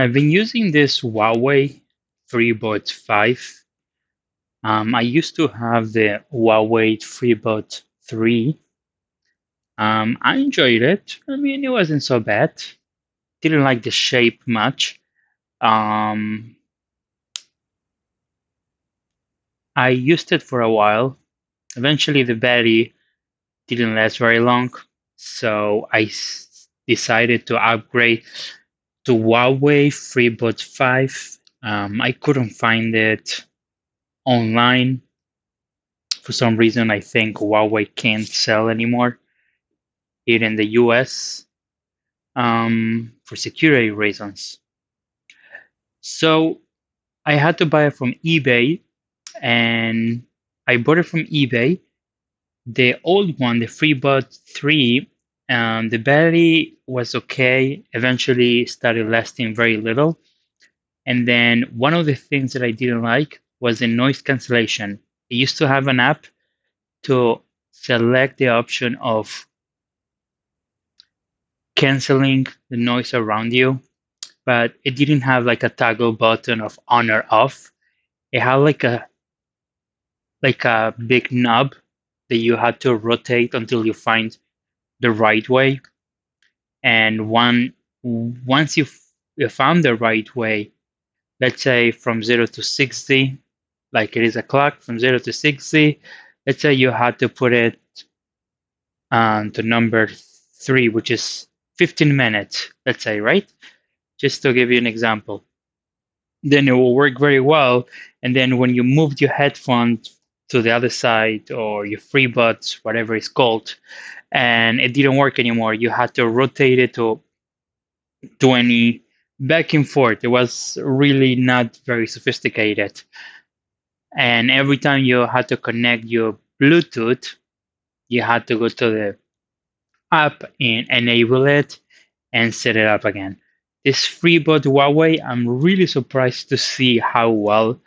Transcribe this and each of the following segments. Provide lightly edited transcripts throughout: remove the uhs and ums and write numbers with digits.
I've been using this Huawei FreeBuds 5. I used to have the Huawei FreeBuds 3. I enjoyed it. I mean, it wasn't so bad. Didn't like the shape much. Um, I used it for a while. Eventually, the battery didn't last very long, so decided to upgrade to Huawei FreeBuds 5. I couldn't find it online. For some reason, I think Huawei can't sell anymore here in the US for security reasons. So I had to buy it from eBay, and I bought it from eBay. The old one, the FreeBuds 3, the battery was okay. Eventually, started lasting very little. And then one of the things that I didn't like was the noise cancellation. It used to have an app to select the option of canceling the noise around you, but it didn't have like a toggle button of on or off. It had like a big knob that you had to rotate until you find the right way. And once you found the right way, let's say from 0 to 60, like it is a clock from 0 to 60, let's say you had to put it to number 3, which is 15 minutes, let's say, right? Just to give you an example. Then it will work very well. And then when you moved your headphones to the other side or your FreeBuds, whatever it's called, and it didn't work anymore, you had to rotate it to 20 back and forth. It was really not very sophisticated. And every time you had to connect your Bluetooth, you had to go to the app and enable it and set it up again. This FreeBuds Huawei, I'm really surprised to see how well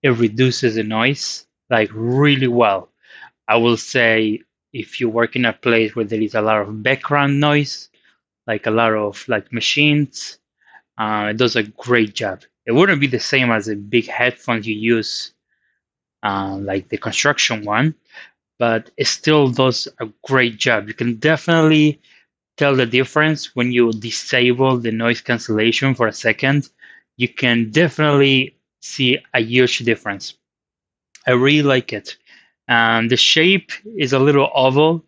it reduces the noise, like really well. I will say if you work in a place where there is a lot of background noise, like a lot of like machines, it does a great job. It wouldn't be the same as the big headphones you use, like the construction one, but it still does a great job. You can definitely tell the difference when you disable the noise cancellation for a second. You can definitely see a huge difference. I really like it. The shape is a little oval.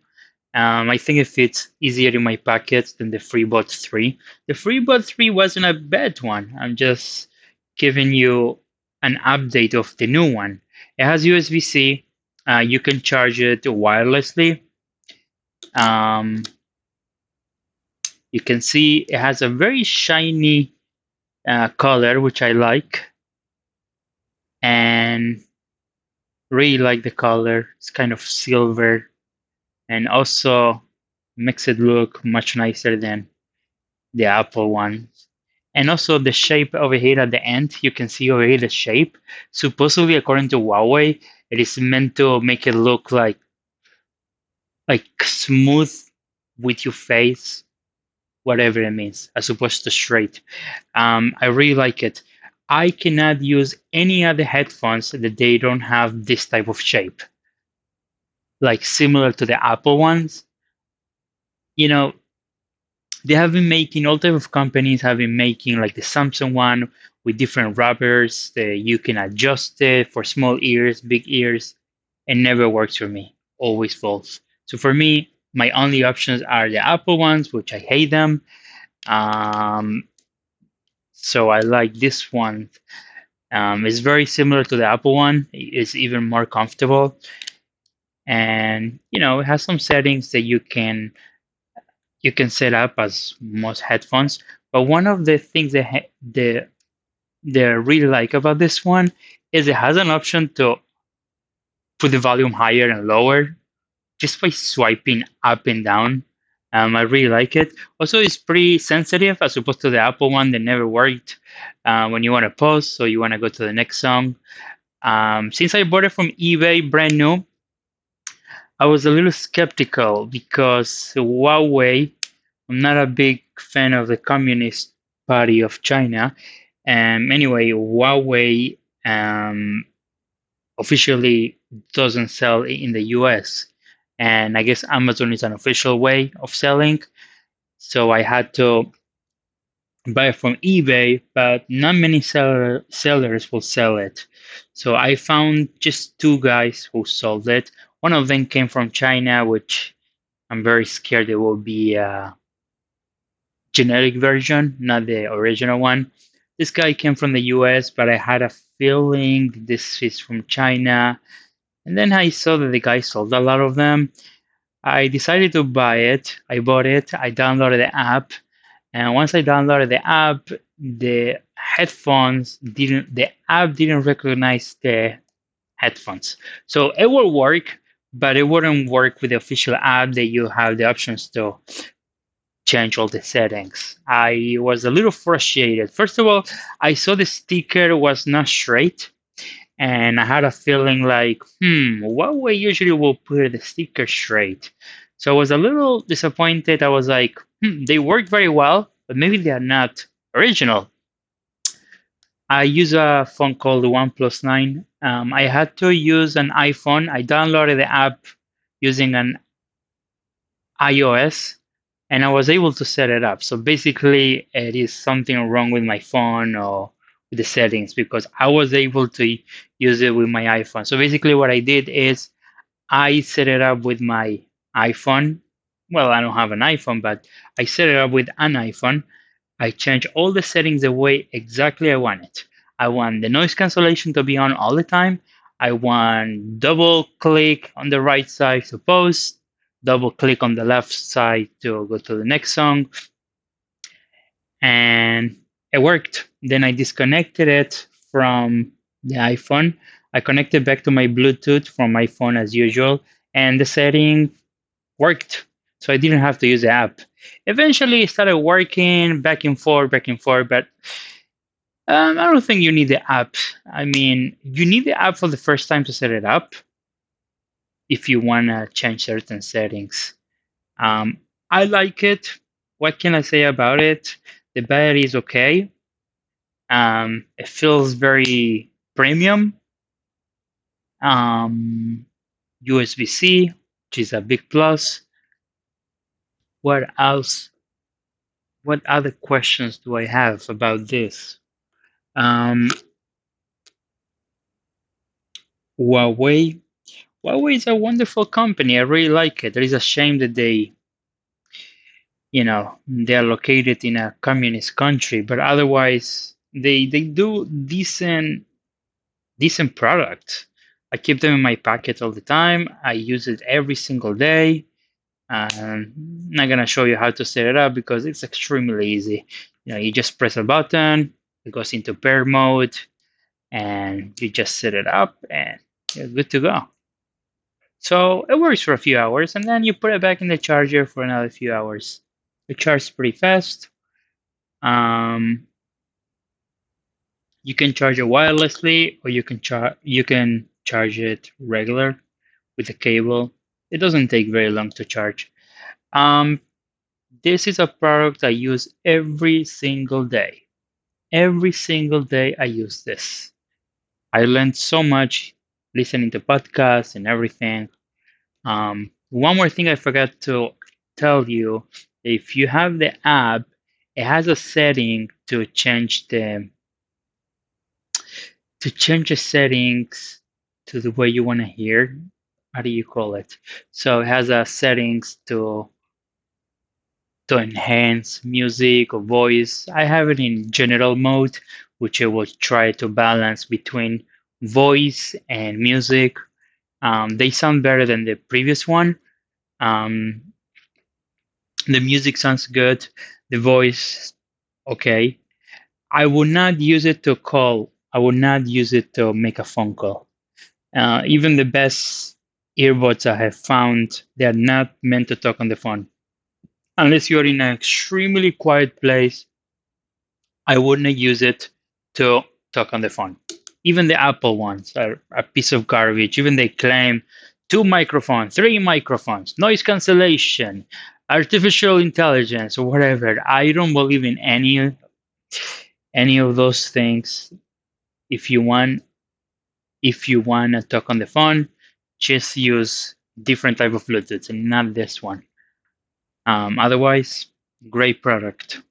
I think it fits easier in my pocket than the FreeBuds 3. The FreeBuds 3 wasn't a bad one. I'm just giving you an update of the new one. It has USB-C. You can charge it wirelessly. Um, you can see it has a very shiny color, which I like, and really like the color. It's kind of silver, and also makes it look much nicer than the Apple one. And also the shape over here at the end, you can see over here the shape. Supposedly, according to Huawei, it is meant to make it look like smooth with your face, whatever it means, as opposed to straight. I really like it. I cannot use any other headphones that they don't have this type of shape, like similar to the Apple ones. You know, they have been making all type of companies have been making like the Samsung one with different rubbers that you can adjust it for small ears, big ears. It never works for me. Always falls. So for me, my only options are the Apple ones, which I hate them. Um, so I like this one. It's very similar to the Apple one. It's even more comfortable, and it has some settings that you can set up as most headphones. But one of the things that I really like about this one is it has an option to put the volume higher and lower just by swiping up and down. I really like it. Also, it's pretty sensitive as opposed to the Apple one that never worked when you want to pause, so you want to go to the next song. Since I bought it from eBay brand new, I was a little skeptical because Huawei, I'm not a big fan of the Communist party of China. Anyway, Huawei officially doesn't sell in the US. And I guess Amazon is an official way of selling. So I had to buy from eBay, but not many sellers will sell it. So I found just two guys who sold it. One of them came from China, which I'm very scared it will be a generic version, not the original one. This guy came from the US, but I had a feeling this is from China. And then I saw that the guy sold a lot of them. I decided to buy it. I bought it. I downloaded the app. And once I downloaded the app, the app didn't recognize the headphones. So it will work, but it wouldn't work with the official app that you have the options to change all the settings. I was a little frustrated. First of all, I saw the sticker was not straight, and I had a feeling like, Huawei usually will put the sticker straight. So I was a little disappointed. I was like, they work very well, but maybe they are not original. I use a phone called the OnePlus 9. I had to use an iPhone. I downloaded the app using an iOS, and I was able to set it up. So basically, it is something wrong with my phone or with the settings because I was able to use it with my iPhone. So basically, what I did is I set it up with my iPhone. Well, I don't have an iPhone, but I set it up with an iPhone. I change all the settings the way exactly I want it. I want the noise cancellation to be on all the time. I want double click on the right side to pause, double click on the left side to go to the next song. And it worked. Then I disconnected it from the iPhone. I connected back to my Bluetooth from my phone as usual, and the setting worked. So I didn't have to use the app. Eventually, it started working back and forth, but I don't think you need the app. I mean, you need the app for the first time to set it up if you want to change certain settings. Um, I like it. What can I say about it? The battery is okay. It feels very premium. USB-C, which is a big plus. What else? What other questions do I have about this? Um, Huawei. Huawei is a wonderful company. I really like it. It is a shame that they are located in a communist country, but otherwise they do decent product. I keep them in my pocket all the time. I use it every single day. I'm not gonna show you how to set it up because it's extremely easy. You just press a button, it goes into pair mode, and you just set it up, and you're good to go. So it works for a few hours, and then you put it back in the charger for another few hours. It charges pretty fast. You can charge it wirelessly, or you can charge it regular with a cable. It doesn't take very long to charge. This is a product I use every single day. Every single day I use this. I learned so much listening to podcasts and everything. One more thing I forgot to tell you, if you have the app, it has a setting to change the settings to the way you want to hear. How do you call it? So it has a settings to enhance music or voice. I have it in general mode, which I will try to balance between voice and music. They sound better than the previous one. Um, the music sounds good. The voice, okay. I would not use it to call. I would not use it to make a phone call. Even the best earbuds I have found, they are not meant to talk on the phone. Unless you're in an extremely quiet place, I wouldn't use it to talk on the phone. Even the Apple ones are a piece of garbage. Even they claim 2 microphones, 3 microphones, noise cancellation, artificial intelligence, or whatever. I don't believe in any Any of those things, if you want, if you want to talk on the phone, just use different type of Bluetooth and not this one. Otherwise, great product.